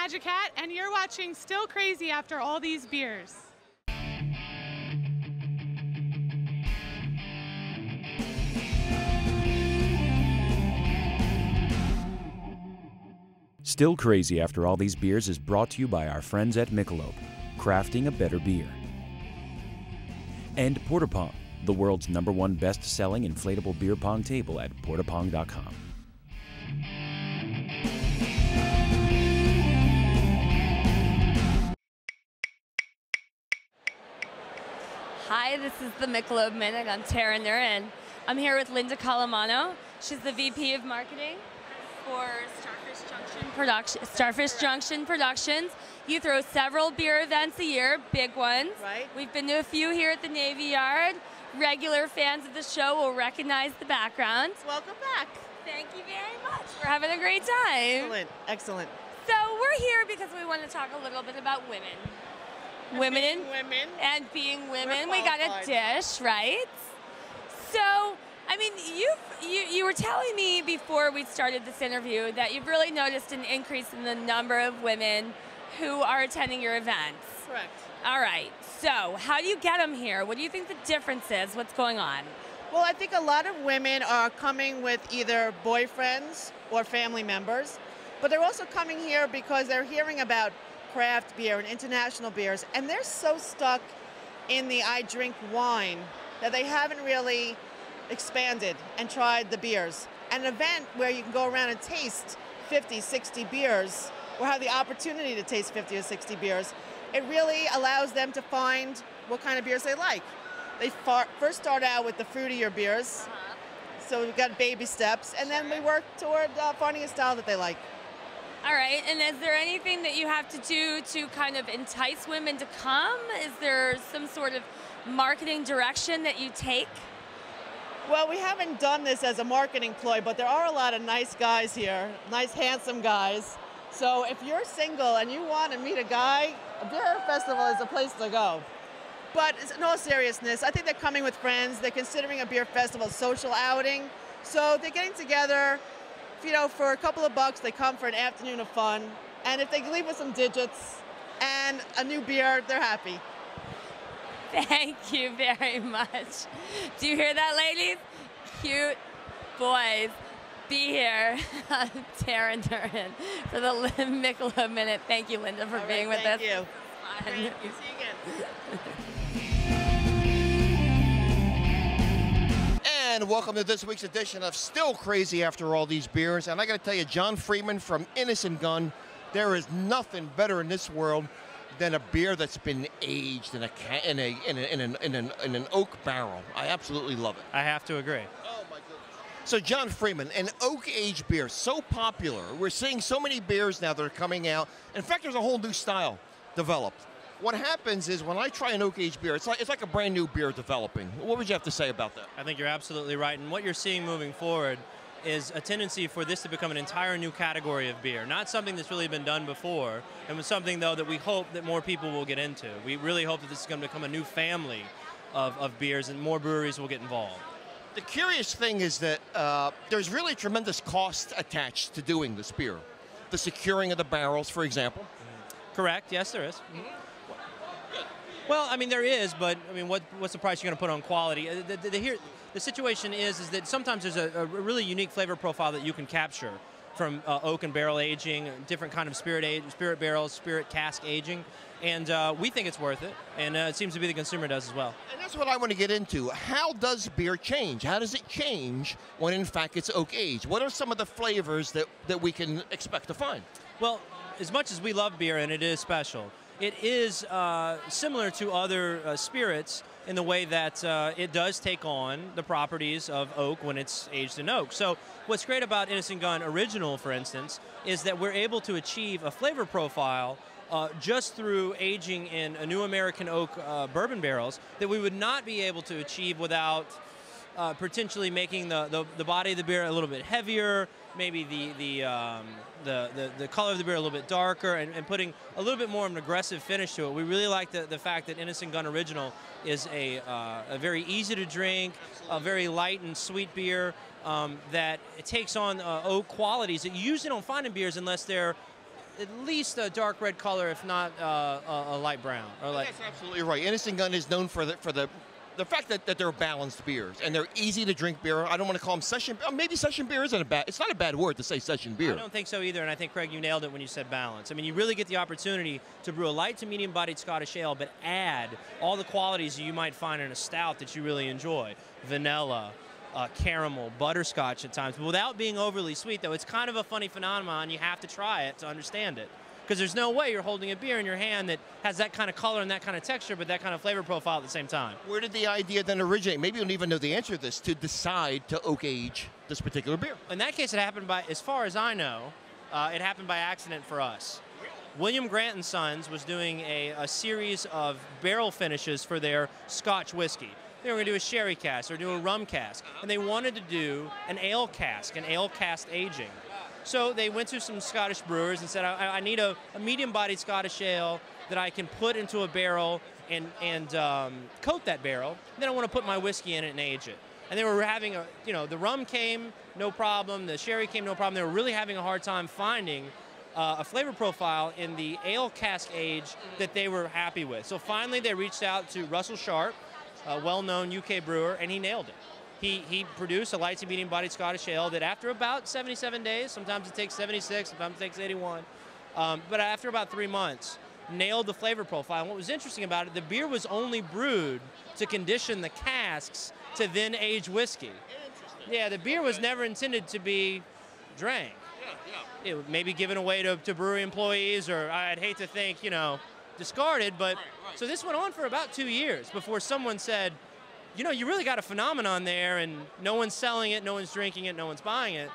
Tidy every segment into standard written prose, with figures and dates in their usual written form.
Magic Hat, and you're watching Still Crazy After All These Beers. Still Crazy After All These Beers is brought to you by our friends at Michelob, crafting a better beer. And Porta Pong, the world's #1 best-selling inflatable beer pong table at portapong.com. Hi, this is the Michelob Minute. I'm Tara Nurin. I'm here with Linda Calamano. She's the VP of Marketing for Starfish Junction Productions. You throw several beer events a year, big ones. Right. We've been to a few here at the Navy Yard. Regular fans of the show will recognize the background. Welcome back. Thank you very much. We're having a great time. Excellent, excellent. So we're here because we want to talk a little bit about women. Women and being women. We got a dish, right? So, I mean, you were telling me before we started this interview that you've really noticed an increase in the number of women who are attending your events. Correct. All right. So, how do you get them here? What do you think the difference is? What's going on? Well, I think a lot of women are coming with either boyfriends or family members, but they're also coming here because they're hearing about craft beer and international beers, and they're so stuck in the I drink wine that they haven't really expanded and tried the beers. An event where you can go around and taste 50, 60 beers, or have the opportunity to taste 50 or 60 beers, it really allows them to find what kind of beers they like. They first start out with the fruitier beers, so we've got baby steps, and then we work toward finding a style that they like. All right, and is there anything that you have to do to kind of entice women to come? Is there some sort of marketing direction that you take? Well, we haven't done this as a marketing ploy, but there are a lot of nice guys here, nice, handsome guys. So if you're single and you want to meet a guy, a beer festival is the place to go. But in all seriousness, I think they're coming with friends. They're considering a beer festival a social outing. So they're getting together. You know, for a couple of bucks, they come for an afternoon of fun. And if they leave with some digits and a new beer, they're happy. Thank you very much. Do you hear that, ladies? Cute boys. Be here. I'm Tara Nurin for the Michelob Minute. Thank you, Linda, for being with us. Thank you. Thank you. See you again. And welcome to this week's edition of Still Crazy After All These Beers. And I got to tell you, John Freeman from Innis and Gunn, there is nothing better in this world than a beer that's been aged in an oak barrel. I absolutely love it. I have to agree. Oh my goodness. So John Freeman, an oak-aged beer, so popular. We're seeing so many beers now that are coming out. In fact, there's a whole new style developed. What happens is when I try an oak-aged beer, it's like a brand new beer developing. What would you have to say about that? I think you're absolutely right. And what you're seeing moving forward is a tendency for this to become an entire new category of beer. Not something that's really been done before, and something, though, that we hope that more people will get into. We really hope that this is going to become a new family of beers, and more breweries will get involved. The curious thing is that there's really tremendous cost attached to doing this beer. The securing of the barrels, for example. Correct. Yes, there is. Well, I mean, there is, but I mean, what's the price you're going to put on quality? The situation is that sometimes there's a really unique flavor profile that you can capture from oak and barrel aging, different kind of spirit barrels, spirit cask aging, and we think it's worth it, and it seems to be the consumer does as well. And that's what I want to get into. How does beer change? How does it change when, in fact, it's oak aged? What are some of the flavors that we can expect to find? Well, as much as we love beer, and it is special, it is similar to other spirits in the way that it does take on the properties of oak when it's aged in oak. So what's great about Innis & Gunn Original, for instance, is that we're able to achieve a flavor profile just through aging in a new American oak bourbon barrels that we would not be able to achieve without potentially making the body of the beer a little bit heavier, maybe the color of the beer a little bit darker, and putting a little bit more of an aggressive finish to it. We really like the fact that Innis & Gunn Original is a very easy to drink, a very light and sweet beer that it takes on oak qualities that you usually don't find in beers unless they're at least a dark red color, if not a light brown. Or That's absolutely right. Innis and Gunn is known for the fact that they're balanced beers and they're easy to drink beer. I don't want to call them session. Maybe session beer isn't a bad. It's not a bad word to say session beer. I don't think so either, and I think Craig, you nailed it when you said balance. I mean, you really get the opportunity to brew a light to medium-bodied Scottish ale, but add all the qualities you might find in a stout that you really enjoy: vanilla, caramel, butterscotch at times, but without being overly sweet. Though it's kind of a funny phenomenon. You have to try it to understand it. Because there's no way you're holding a beer in your hand that has that kind of color and that kind of texture, but that kind of flavor profile at the same time. Where did the idea then originate? Maybe you don't even know the answer to this, to decide to oak age this particular beer. In that case, it happened by, as far as I know, it happened by accident for us. William Grant & Sons was doing a series of barrel finishes for their Scotch whiskey. They were going to do a sherry cask, or do a rum cask, and they wanted to do an ale cask aging. So they went to some Scottish brewers and said, I need a medium-bodied Scottish ale that I can put into a barrel and coat that barrel. Then I want to put my whiskey in it and age it. And they were having the rum came, no problem. The sherry came, no problem. They were really having a hard time finding a flavor profile in the ale cask age that they were happy with. So finally they reached out to Russell Sharp, a well-known UK brewer, and he nailed it. He produced a light to medium-bodied Scottish ale that after about 77 days, sometimes it takes 76, sometimes it takes 81, but after about 3 months, nailed the flavor profile. And what was interesting about it, the beer was only brewed to condition the casks to then age whiskey. Yeah, the beer was never intended to be drank. It was maybe given away to brewery employees, or I'd hate to think, discarded, but so this went on for about 2 years before someone said, you really got a phenomenon there, and no one's selling it, no one's drinking it, no one's buying it.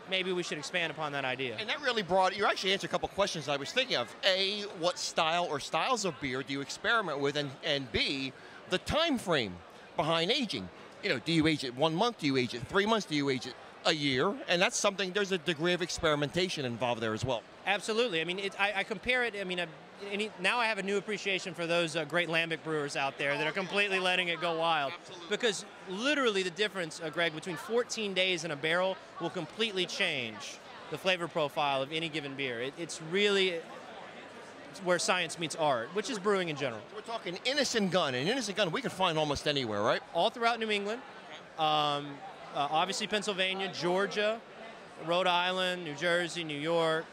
Maybe we should expand upon that idea. And that really you actually answered a couple questions I was thinking of. A, what style or styles of beer do you experiment with? And B, the time frame behind aging. Do you age it 1 month? Do you age it 3 months? Do you age it a year? And that's something, there's a degree of experimentation involved there as well. Absolutely. I mean, I compare it, now I have a new appreciation for those great lambic brewers out there that are completely letting it go wild. Absolutely. Because literally the difference, Greg, between 14 days in a barrel will completely change the flavor profile of any given beer. It's really where science meets art, which is brewing in general. We're talking Innis and Gunn, and Innis and Gunn we can find almost anywhere, right? All throughout New England, obviously Pennsylvania, Georgia, Rhode Island, New Jersey, New York,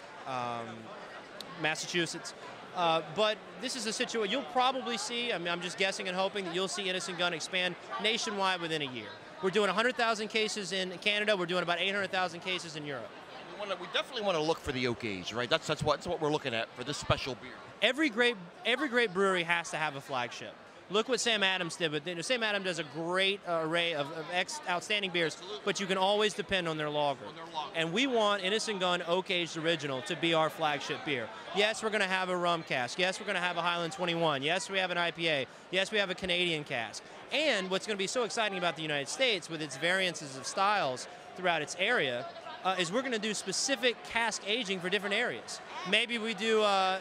Massachusetts. But this is a situation you'll probably see. I'm just guessing and hoping that you'll see Innis and Gunn expand nationwide within a year. We're doing 100,000 cases in Canada. We're doing about 800,000 cases in Europe. We definitely want to look for the oak age, right? That's what we're looking at for this special beer. Every great brewery has to have a flagship. Look what Sam Adams did. But Sam Adams does a great array of outstanding beers, Absolutely. but you can always depend on their lager. And we want Innis and Gunn Oak Aged Original to be our flagship beer. Yes, we're going to have a rum cask. Yes, we're going to have a Highland 21. Yes, we have an IPA. Yes, we have a Canadian cask. And what's going to be so exciting about the United States with its variances of styles throughout its area is we're going to do specific cask aging for different areas. Maybe we do a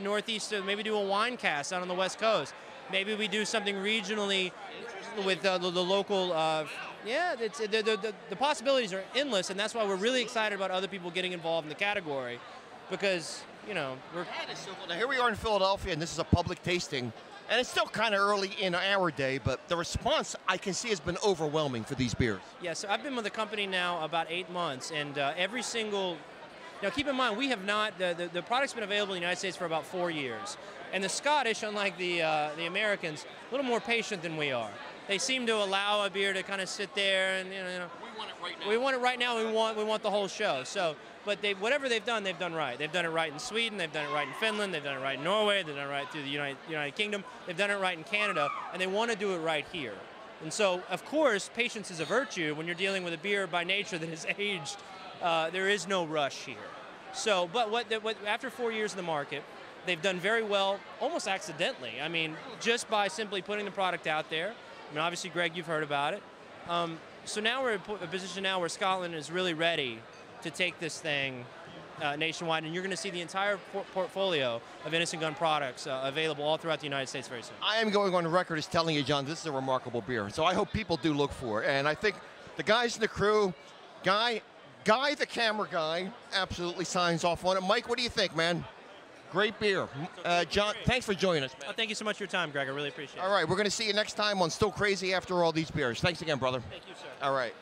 northeast, maybe do a wine cask out on the West Coast. Maybe we do something regionally with the local. The possibilities are endless, and that's why we're really excited about other people getting involved in the category, because we're. Now here we are in Philadelphia, and this is a public tasting, and it's still kind of early in our day, but the response I can see has been overwhelming for these beers. Yeah, so I've been with the company now about 8 months, and every single. Now keep in mind, we have not the product's been available in the United States for about 4 years. And the Scottish, unlike the Americans, a little more patient than we are. They seem to allow a beer to kind of sit there, and we want it right now. We want it right now. We want the whole show. So, but whatever they've done right. They've done it right in Sweden. They've done it right in Finland. They've done it right in Norway. They've done it right through the United Kingdom. They've done it right in Canada, and they want to do it right here. And so, of course, patience is a virtue when you're dealing with a beer by nature that is aged. There is no rush here. So, but after 4 years in the market, they've done very well, almost accidentally. I mean, just by simply putting the product out there. I mean, obviously, Greg, you've heard about it. So now we're in a position now where Scotland is really ready to take this thing nationwide, and you're going to see the entire portfolio of Innis and Gunn products available all throughout the United States very soon. I am going on record as telling you, John, this is a remarkable beer. So I hope people do look for it. And I think the guys in the crew, Guy, Guy, the camera guy, absolutely signs off on it. Mike, what do you think, man? Great beer. John, thanks for joining us, man. Thank you so much for your time, Greg. I really appreciate it. All right, we're going to see you next time on Still Crazy After All These Beers. Thanks again, brother. Thank you, sir. All right.